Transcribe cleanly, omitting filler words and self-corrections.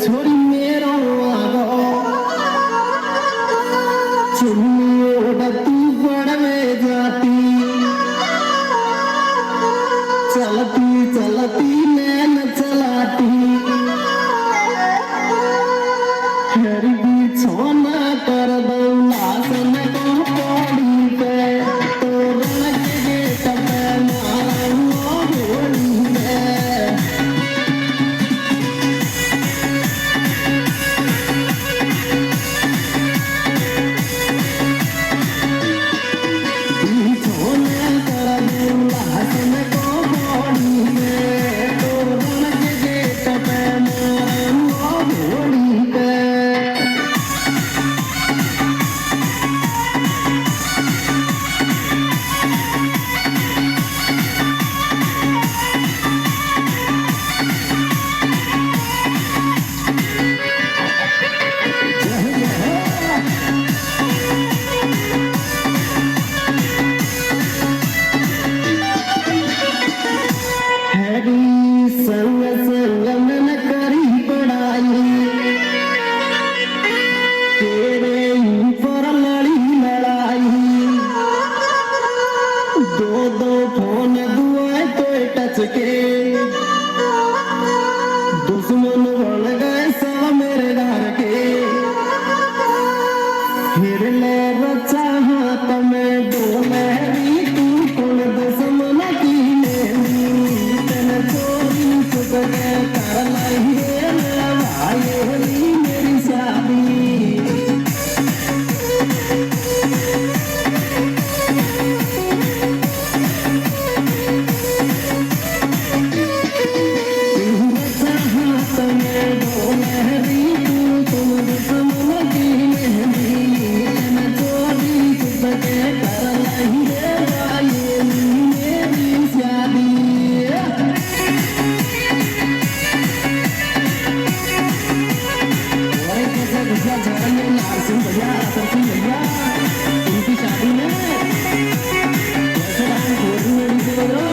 छोरी मेरो आगो चुन्नी तू बड़वे जाती चलती चलती नैन चलाती हरी भी छोना कर दौला सन को पौड़ी पे तो रण के गेट पे मारा घोड़ी पे संग संग मन करी पढ़ाई तेरे ऊपर लड़ी लड़ाई दो दो फोन दुआ तो टच के दुश्मन बन गए सब मेरे घर के फिर ले बच्चा हाथ में बोले तू कौन दुश्मन की ले कर लाई